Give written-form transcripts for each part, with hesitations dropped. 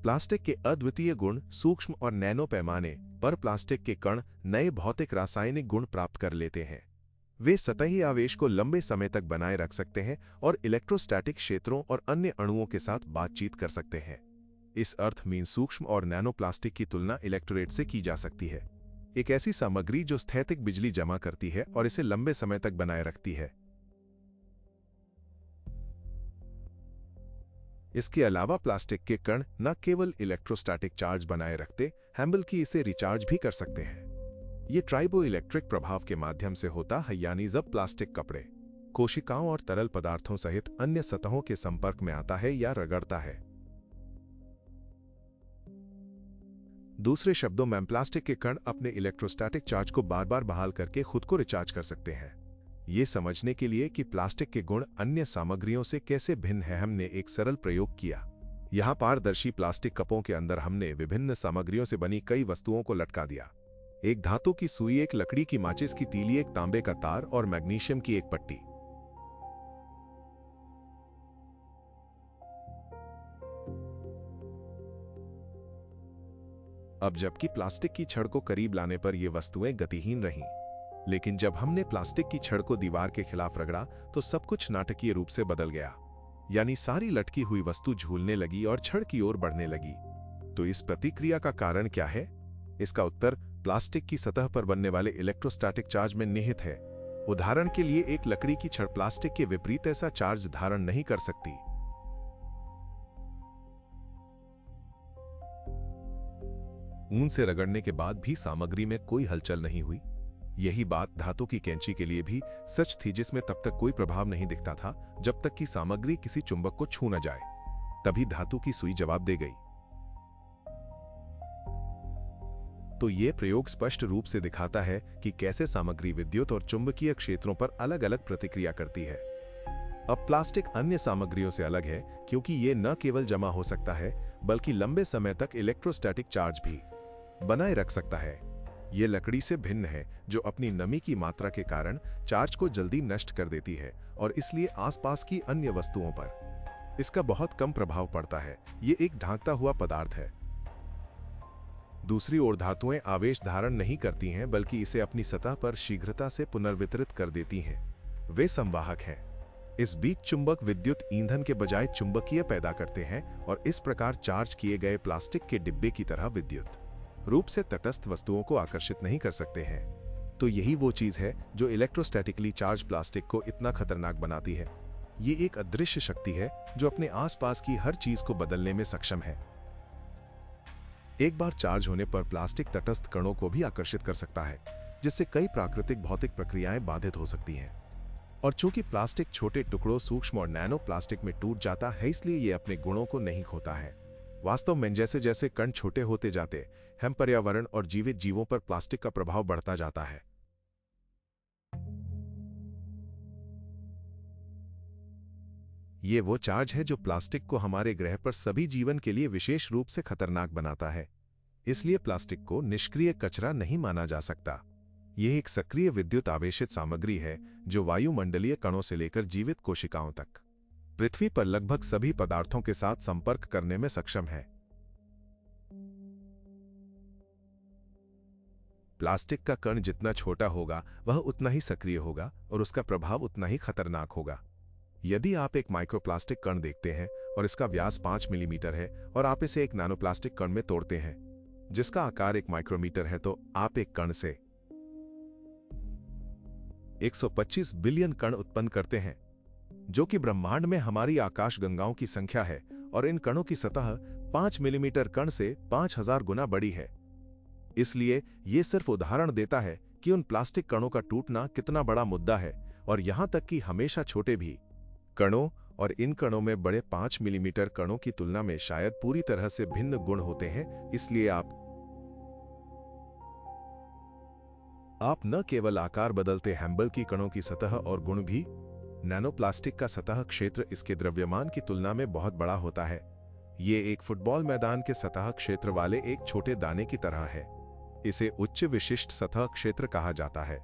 Plastic के अद्वितीय गुण सूक्ष्म और नैनो पैमाने पर प्लास्टिक के कण नए भौतिक रासायनिक गुण प्राप्त कर लेते हैं। वे सतही आवेश को लंबे समय तक बनाए रख सकते हैं और इलेक्ट्रोस्टैटिक क्षेत्रों और अन्य अणुओं के साथ बातचीत कर सकते हैं। इस अर्थ में सूक्ष्म और नैनो प्लास्टिक की तुलना इलेक्ट्रोलेट से की जा सकती है, एक ऐसी सामग्री जो स्थैतिक बिजली जमा करती है और इसे लंबे समय तक बनाए रखती है। इसके अलावा प्लास्टिक के कण न केवल इलेक्ट्रोस्टैटिक चार्ज बनाए रखते हैं बल्कि इसे रिचार्ज भी कर सकते हैं। ये ट्राइबो इलेक्ट्रिक प्रभाव के माध्यम से होता है, यानी जब प्लास्टिक कपड़े, कोशिकाओं और तरल पदार्थों सहित अन्य सतहों के संपर्क में आता है या रगड़ता है। दूसरे शब्दों में प्लास्टिक के कण अपने इलेक्ट्रोस्टैटिक चार्ज को बार बार बहाल करके खुद को रिचार्ज कर सकते हैं। ये समझने के लिए कि प्लास्टिक के गुण अन्य सामग्रियों से कैसे भिन्न है, हमने एक सरल प्रयोग किया। यहाँ पारदर्शी प्लास्टिक कपों के अंदर हमने विभिन्न सामग्रियों से बनी कई वस्तुओं को लटका दिया। एक धातु की सुई, एक लकड़ी की माचिस की तीली, एक तांबे का तार और मैग्नीशियम की एक पट्टी। अब जबकि प्लास्टिक की छड़ को करीब लाने पर ये वस्तुएं गतिहीन रहीं, लेकिन जब हमने प्लास्टिक की छड़ को दीवार के खिलाफ रगड़ा तो सब कुछ नाटकीय रूप से बदल गया, यानी सारी लटकी हुई वस्तु झूलने लगी और छड़ की ओर बढ़ने लगी। तो इस प्रतिक्रिया का कारण क्या है? इसका उत्तर प्लास्टिक की सतह पर बनने वाले इलेक्ट्रोस्टैटिक चार्ज में निहित है। उदाहरण के लिए, एक लकड़ी की छड़ प्लास्टिक के विपरीत ऐसा चार्ज धारण नहीं कर सकती। ऊन से रगड़ने के बाद भी सामग्री में कोई हलचल नहीं हुई। यही बात धातु की कैंची के लिए भी सच थी, जिसमें तब तक कोई प्रभाव नहीं दिखता था जब तक कि सामग्री किसी चुंबक को छू न जाए। तभी धातु की सुई जवाब दे गई। तो यह प्रयोग स्पष्ट रूप से दिखाता है कि कैसे सामग्री विद्युत और चुंबकीय क्षेत्रों पर अलग अलग प्रतिक्रिया करती है। अब प्लास्टिक अन्य सामग्रियों से अलग है क्योंकि यह न केवल जमा हो सकता है बल्कि लंबे समय तक इलेक्ट्रोस्टैटिक चार्ज भी बनाए रख सकता है। यह लकड़ी से भिन्न है, जो अपनी नमी की मात्रा के कारण चार्ज को जल्दी नष्ट कर देती है और इसलिए आसपास की अन्य वस्तुओं पर इसका बहुत कम प्रभाव पड़ता है। यह एक ढांकता हुआ पदार्थ है। दूसरी ओर धातुएं आवेश धारण नहीं करती हैं बल्कि इसे अपनी सतह पर शीघ्रता से पुनर्वितरित कर देती हैं। वे संवाहक हैं। इस बीच चुंबक विद्युत ईंधन के बजाय चुंबकीय पैदा करते हैं और इस प्रकार चार्ज किए गए प्लास्टिक के डिब्बे की तरह विद्युत रूप से तटस्थ वस्तुओं को आकर्षित नहीं कर सकते हैं। तो यही वो चीज है जो इलेक्ट्रोस्टैटिकली चार्ज प्लास्टिक को इतना खतरनाक बनाती है। ये एक अदृश्य शक्ति है जो अपने आसपास की हर चीज को बदलने में सक्षम है। एक बार चार्ज होने पर प्लास्टिक तटस्थ कणों को भी आकर्षित कर सकता है, जिससे कई प्राकृतिक भौतिक प्रक्रियाएं बाधित हो सकती हैं। और चूंकि प्लास्टिक छोटे टुकड़ों सूक्ष्म और नैनो प्लास्टिक में टूट जाता है, इसलिए यह अपने गुणों को नहीं खोता है। वास्तव में जैसे जैसे कण छोटे होते जाते हैं, पर्यावरण और जीवित जीवों पर प्लास्टिक का प्रभाव बढ़ता जाता है। ये वो चार्ज है जो प्लास्टिक को हमारे ग्रह पर सभी जीवन के लिए विशेष रूप से खतरनाक बनाता है। इसलिए प्लास्टिक को निष्क्रिय कचरा नहीं माना जा सकता। यह एक सक्रिय विद्युत आवेशित सामग्री है जो वायुमंडलीय कणों से लेकर जीवित कोशिकाओं तक पृथ्वी पर लगभग सभी पदार्थों के साथ संपर्क करने में सक्षम है। प्लास्टिक का कण जितना छोटा होगा वह उतना ही सक्रिय होगा और उसका प्रभाव उतना ही खतरनाक होगा। यदि आप एक माइक्रोप्लास्टिक कण देखते हैं और इसका व्यास 5 मिलीमीटर है और आप इसे एक नैनोप्लास्टिक कण में तोड़ते हैं जिसका आकार 1 माइक्रोमीटर है, तो आप एक कण से 125 बिलियन कण उत्पन्न करते हैं, जो कि ब्रह्मांड में हमारी आकाशगंगाओं की संख्या है। और इन कणों की सतह 5 मिलीमीटर कण से 5000 गुना बड़ी है। इसलिए यह सिर्फ उदाहरण देता है कि उन प्लास्टिक कणों का टूटना कितना बड़ा मुद्दा है। और यहां तक कि हमेशा छोटे भी कणों और इन कणों में बड़े 5 मिलीमीटर कणों की तुलना में शायद पूरी तरह से भिन्न गुण होते हैं। इसलिए आप न केवल आकार बदलते हैं बल्कि कणों की सतह और गुण भी। नैनोप्लास्टिक का सतह क्षेत्र इसके द्रव्यमान की तुलना में बहुत बड़ा होता है। ये एक फुटबॉल मैदान के सतह क्षेत्र वाले एक छोटे दाने की तरह है। इसे उच्च विशिष्ट सतह क्षेत्र कहा जाता है।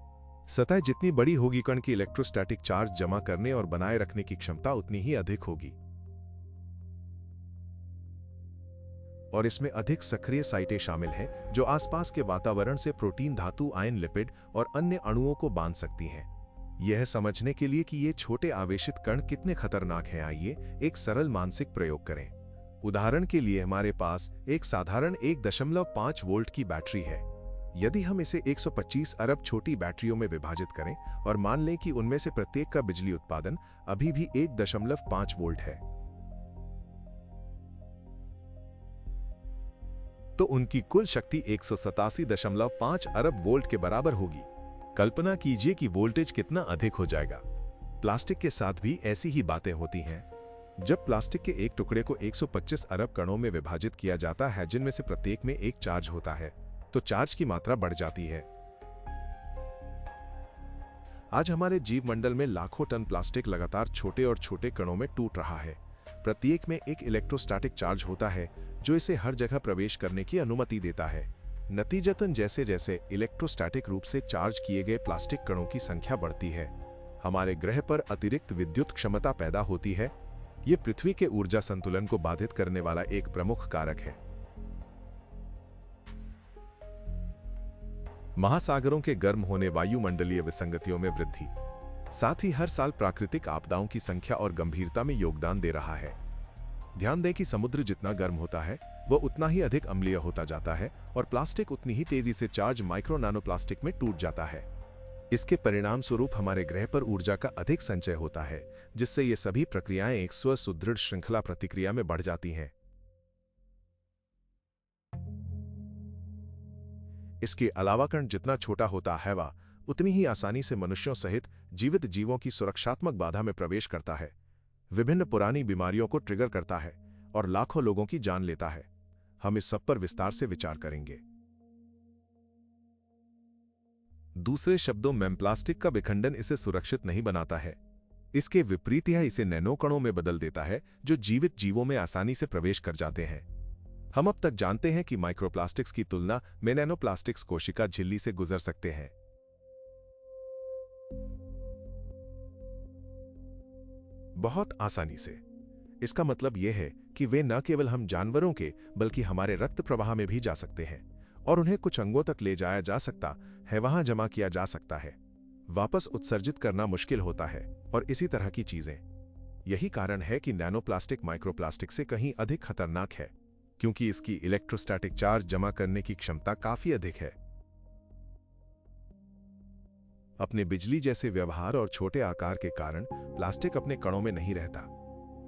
सतह जितनी बड़ी होगी, कण की इलेक्ट्रोस्टैटिक चार्ज जमा करने और बनाए रखने की क्षमता उतनी ही अधिक होगी। और इसमें अधिक सक्रिय साइटें शामिल हैं जो आसपास के वातावरण से प्रोटीन, धातु, आयन, लिपिड और अन्य अणुओं को बांध सकती हैं। यह समझने के लिए कि ये छोटे आवेशित कण कितने खतरनाक हैं, आइए एक सरल मानसिक प्रयोग करें। उदाहरण के लिए हमारे पास एक साधारण 1.5 वोल्ट की बैटरी है। यदि हम इसे 125 अरब छोटी बैटरियों में विभाजित करें और मान लें कि उनमें से प्रत्येक का बिजली उत्पादन अभी भी 1.5 वोल्ट है, तो उनकी कुल शक्ति 187.5 अरब वोल्ट के बराबर होगी। कल्पना कीजिए कि वोल्टेज कितना अधिक हो जाएगा। प्लास्टिक के साथ भी ऐसी ही बातें होती हैं। जब प्लास्टिक के एक टुकड़े को 125 अरब कणों में विभाजित किया जाता है, जिनमें से प्रत्येक में एक चार्ज होता है, तो चार्ज की मात्रा बढ़ जाती है। आज हमारे जीवमंडल में लाखों टन प्लास्टिक लगातार छोटे और छोटे कणों में टूट रहा है। प्रत्येक में एक इलेक्ट्रोस्टैटिक चार्ज होता है जो इसे हर जगह प्रवेश करने की अनुमति देता है। नतीजतन जैसे जैसे इलेक्ट्रोस्टैटिक रूप से चार्ज किए गए प्लास्टिक कणों की संख्या बढ़ती है, हमारे ग्रह पर अतिरिक्त विद्युत क्षमता पैदा होती है। ये पृथ्वी के ऊर्जा संतुलन को बाधित करने वाला एक प्रमुख कारक है। महासागरों के गर्म होने वायुमंडलीय विसंगतियों में वृद्धि, साथ ही हर साल प्राकृतिक आपदाओं की संख्या और गंभीरता में योगदान दे रहा है। ध्यान दें कि समुद्र जितना गर्म होता है वह उतना ही अधिक अम्लीय होता जाता है और प्लास्टिक उतनी ही तेजी से चार्ज माइक्रो नानो प्लास्टिक में टूट जाता है। इसके परिणाम स्वरूप हमारे ग्रह पर ऊर्जा का अधिक संचय होता है, जिससे ये सभी प्रक्रियाएं एक सुदृढ़ श्रृंखला प्रतिक्रिया में बढ़ जाती हैं। इसके अलावा कण जितना छोटा होता है वह उतनी ही आसानी से मनुष्यों सहित जीवित जीवों की सुरक्षात्मक बाधा में प्रवेश करता है, विभिन्न पुरानी बीमारियों को ट्रिगर करता है और लाखों लोगों की जान लेता है। हम इस सब पर विस्तार से विचार करेंगे। दूसरे शब्दों में, प्लास्टिक का विखंडन इसे सुरक्षित नहीं बनाता है। इसके विपरीत यह इसे नैनो कणों में बदल देता है जो जीवित जीवों में आसानी से प्रवेश कर जाते हैं। हम अब तक जानते हैं कि माइक्रोप्लास्टिक्स की तुलना में नैनोप्लास्टिक्स कोशिका झिल्ली से गुजर सकते हैं। बहुत आसानी से। इसका मतलब यह है कि वे न केवल हम जानवरों के बल्कि हमारे रक्त प्रवाह में भी जा सकते हैं और उन्हें कुछ अंगों तक ले जाया जा सकता है, वहां जमा किया जा सकता है। वापस उत्सर्जित करना मुश्किल होता है और इसी तरह की चीजें। यही कारण है कि नैनोप्लास्टिक माइक्रोप्लास्टिक से कहीं अधिक खतरनाक है, क्योंकि इसकी इलेक्ट्रोस्टैटिक चार्ज जमा करने की क्षमता काफी अधिक है। अपने बिजली जैसे व्यवहार और छोटे आकार के कारण प्लास्टिक अपने कणों में नहीं रहता।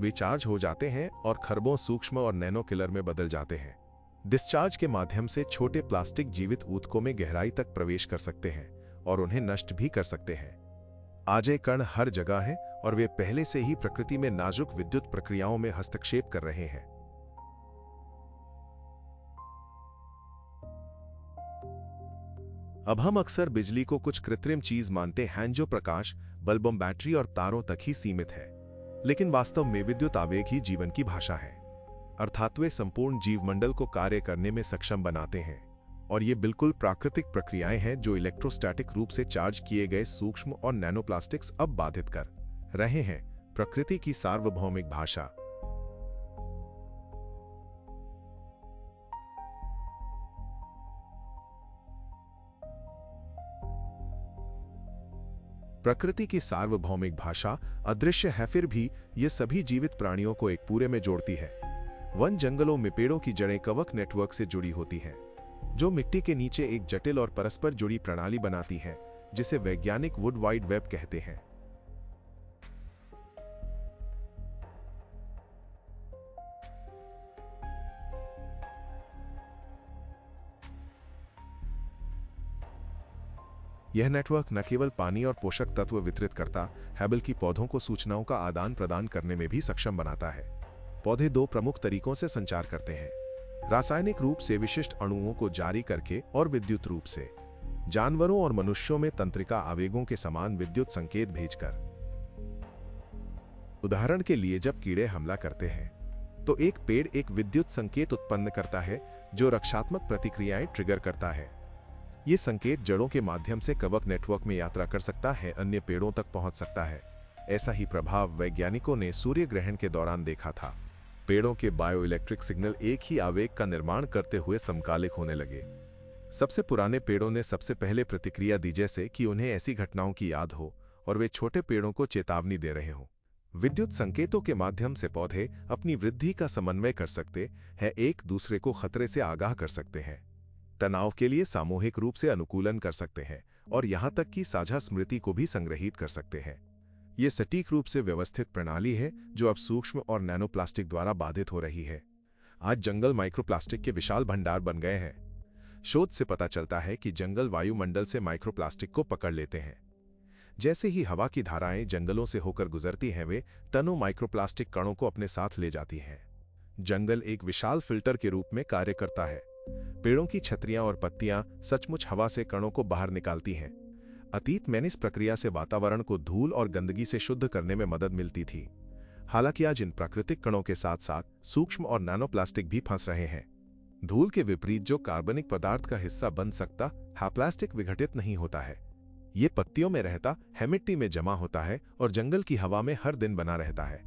वे चार्ज हो जाते हैं और खरबों सूक्ष्म और नैनो किलर में बदल जाते हैं। डिस्चार्ज के माध्यम से छोटे प्लास्टिक जीवित ऊतकों में गहराई तक प्रवेश कर सकते हैं और उन्हें नष्ट भी कर सकते हैं। आज ये कण हर जगह हैं और वे पहले से ही प्रकृति में नाजुक विद्युत प्रक्रियाओं में हस्तक्षेप कर रहे हैं। अब हम अक्सर बिजली को कुछ कृत्रिम चीज मानते हैं जो प्रकाश, बल्बों, बैटरी और तारों तक ही सीमित है, लेकिन वास्तव में विद्युत आवेग ही जीवन की भाषा है। अर्थात वे संपूर्ण जीवमंडल को कार्य करने में सक्षम बनाते हैं और ये बिल्कुल प्राकृतिक प्रक्रियाएं हैं जो इलेक्ट्रोस्टैटिक रूप से चार्ज किए गए सूक्ष्म और नैनोप्लास्टिक्स अब बाधित कर रहे हैं। प्रकृति की सार्वभौमिक भाषा। प्रकृति की सार्वभौमिक भाषा अदृश्य है, फिर भी ये सभी जीवित प्राणियों को एक पूरे में जोड़ती है। वन जंगलों में पेड़ों की जड़ें कवक नेटवर्क से जुड़ी होती हैं, जो मिट्टी के नीचे एक जटिल और परस्पर जुड़ी प्रणाली बनाती हैं, जिसे वैज्ञानिक वुड वाइड वेब कहते हैं। यह नेटवर्क न केवल पानी और पोषक तत्व वितरित करता है, बल्कि पौधों को सूचनाओं का आदान प्रदान करने में भी सक्षम बनाता है। पौधे दो प्रमुख तरीकों से संचार करते हैं: रासायनिक रूप से विशिष्ट अणुओं को जारी करके और विद्युत रूप से जानवरों और मनुष्यों में तंत्रिका आवेगों के समान विद्युत संकेत भेजकर। उदाहरण के लिए, जब कीड़े हमला करते हैं तो एक पेड़ एक विद्युत संकेत उत्पन्न करता है जो रक्षात्मक प्रतिक्रियाएं ट्रिगर करता है। ये संकेत जड़ों के माध्यम से कवक नेटवर्क में यात्रा कर सकता है, अन्य पेड़ों तक पहुंच सकता है। ऐसा ही प्रभाव वैज्ञानिकों ने सूर्य ग्रहण के दौरान देखा था। पेड़ों के बायोइलेक्ट्रिक सिग्नल एक ही आवेग का निर्माण करते हुए समकालिक होने लगे। सबसे पुराने पेड़ों ने सबसे पहले प्रतिक्रिया दी, जैसे कि उन्हें ऐसी घटनाओं की याद हो और वे छोटे पेड़ों को चेतावनी दे रहे हों। विद्युत संकेतों के माध्यम से पौधे अपनी वृद्धि का समन्वय कर सकते हैं, एक दूसरे को खतरे से आगाह कर सकते हैं, तनाव के लिए सामूहिक रूप से अनुकूलन कर सकते हैं और यहां तक कि साझा स्मृति को भी संग्रहित कर सकते हैं। ये सटीक रूप से व्यवस्थित प्रणाली है जो अब सूक्ष्म और नैनोप्लास्टिक द्वारा बाधित हो रही है। आज जंगल माइक्रोप्लास्टिक के विशाल भंडार बन गए हैं। शोध से पता चलता है कि जंगल वायुमंडल से माइक्रोप्लास्टिक को पकड़ लेते हैं। जैसे ही हवा की धाराएं जंगलों से होकर गुजरती हैं, वे टनों माइक्रोप्लास्टिक कणों को अपने साथ ले जाती हैं। जंगल एक विशाल फिल्टर के रूप में कार्य करता है। पेड़ों की छतरियां और पत्तियां सचमुच हवा से कणों को बाहर निकालती हैं। अतीत में इस प्रक्रिया से वातावरण को धूल और गंदगी से शुद्ध करने में मदद मिलती थी। हालांकि आज इन प्राकृतिक कणों के साथ साथ सूक्ष्म और नैनोप्लास्टिक भी फंस रहे हैं। धूल के विपरीत जो कार्बनिक पदार्थ का हिस्सा बन सकता है, प्लास्टिक विघटित नहीं होता है। ये पत्तियों में रहता है, मिट्टी में जमा होता है और जंगल की हवा में हर दिन बना रहता है।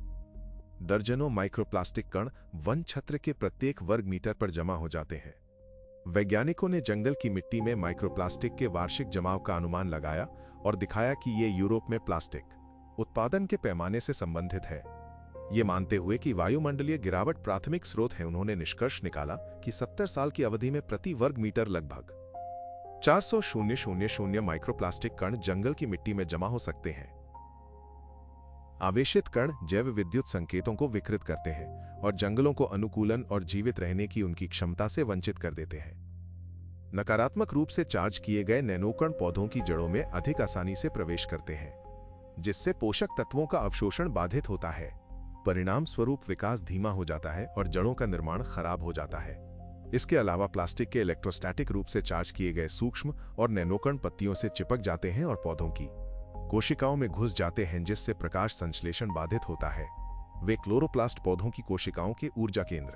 दर्जनों माइक्रोप्लास्टिक कण वन क्षेत्र के प्रत्येक वर्ग मीटर पर जमा हो जाते हैं। वैज्ञानिकों ने जंगल की मिट्टी में माइक्रोप्लास्टिक के वार्षिक जमाव का अनुमान लगाया और दिखाया कि ये यूरोप में प्लास्टिक उत्पादन के पैमाने से संबंधित है। ये मानते हुए कि वायुमंडलीय गिरावट प्राथमिक स्रोत है, उन्होंने निष्कर्ष निकाला कि 70 साल की अवधि में प्रति वर्ग मीटर लगभग 400,000 माइक्रोप्लास्टिक कण जंगल की मिट्टी में जमा हो सकते हैं। आवेशित कण जैव विद्युत संकेतों को विकृत करते हैं और जंगलों को अनुकूलन और जीवित रहने की उनकी क्षमता से वंचित कर देते हैं। नकारात्मक रूप से चार्ज किए गए नैनोकण पौधों की जड़ों में अधिक आसानी से प्रवेश करते हैं, जिससे पोषक तत्वों का अवशोषण बाधित होता है। परिणाम स्वरूप विकास धीमा हो जाता है और जड़ों का निर्माण खराब हो जाता है। इसके अलावा प्लास्टिक के इलेक्ट्रोस्टैटिक रूप से चार्ज किए गए सूक्ष्म और नैनोकण पत्तियों से चिपक जाते हैं और पौधों की कोशिकाओं में घुस जाते हैं, जिससे प्रकाश संश्लेषण बाधित होता है। वे क्लोरोप्लास्ट पौधों की कोशिकाओं के ऊर्जा केंद्र,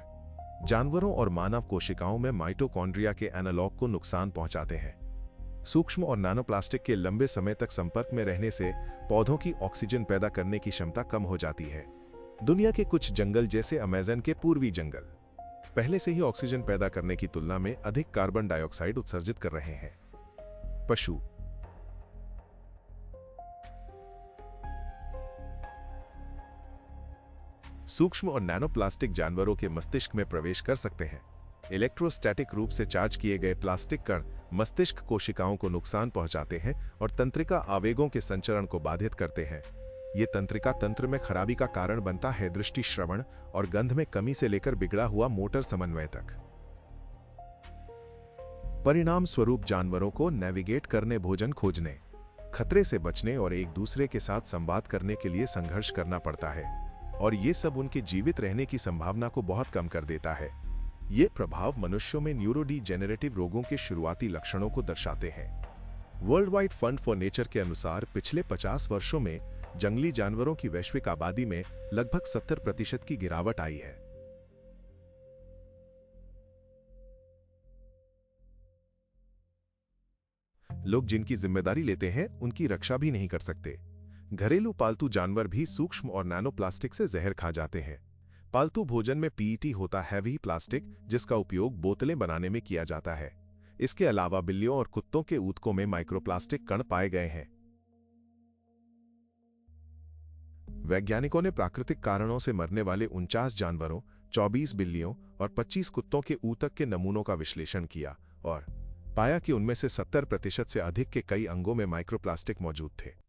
जानवरों और मानव कोशिकाओं में माइटोकॉन्ड्रिया के एनालॉग को नुकसान पहुंचाते हैं। सूक्ष्म और नैनोप्लास्टिक के लंबे समय तक संपर्क में रहने से पौधों की ऑक्सीजन पैदा करने की क्षमता कम हो जाती है। दुनिया के कुछ जंगल जैसे अमेज़न के पूर्वी जंगल पहले से ही ऑक्सीजन पैदा करने की तुलना में अधिक कार्बन डाइऑक्साइड उत्सर्जित कर रहे हैं। पशु सूक्ष्म और नैनोप्लास्टिक जानवरों के मस्तिष्क में प्रवेश कर सकते हैं। इलेक्ट्रोस्टैटिक रूप से चार्ज किए गए प्लास्टिक कण मस्तिष्क कोशिकाओं को नुकसान पहुंचाते हैं और तंत्रिका आवेगों के संचरण को बाधित करते हैं। ये तंत्रिका तंत्र में खराबी का कारण बनता है, दृष्टि, श्रवण और गंध में कमी से लेकर बिगड़ा हुआ मोटर समन्वय तक। परिणाम स्वरूप जानवरों को नेविगेट करने, भोजन खोजने, खतरे से बचने और एक दूसरे के साथ संवाद करने के लिए संघर्ष करना पड़ता है, और ये सब उनके जीवित रहने की संभावना को बहुत कम कर देता है। ये प्रभाव मनुष्यों में न्यूरोडीजेनरेटिव रोगों के शुरुआती लक्षणों को दर्शाते हैं। World wide fund for nature के अनुसार पिछले 50 वर्षों में जंगली जानवरों की वैश्विक आबादी में लगभग 70% की गिरावट आई है। लोग जिनकी जिम्मेदारी लेते हैं उनकी रक्षा भी नहीं कर सकते। घरेलू पालतू जानवर भी सूक्ष्म और नैनोप्लास्टिक से जहर खा जाते हैं। पालतू भोजन में पीईटी होता है, हैवी प्लास्टिक, जिसका उपयोग बोतलें बनाने में किया जाता है। इसके अलावा बिल्लियों और कुत्तों के ऊतकों में माइक्रोप्लास्टिक कण पाए गए हैं। वैज्ञानिकों ने प्राकृतिक कारणों से मरने वाले 49 जानवरों, 24 बिल्लियों और 25 कुत्तों के ऊतक के नमूनों का विश्लेषण किया और पाया कि उनमें से 70% से अधिक के कई अंगों में माइक्रोप्लास्टिक मौजूद थे।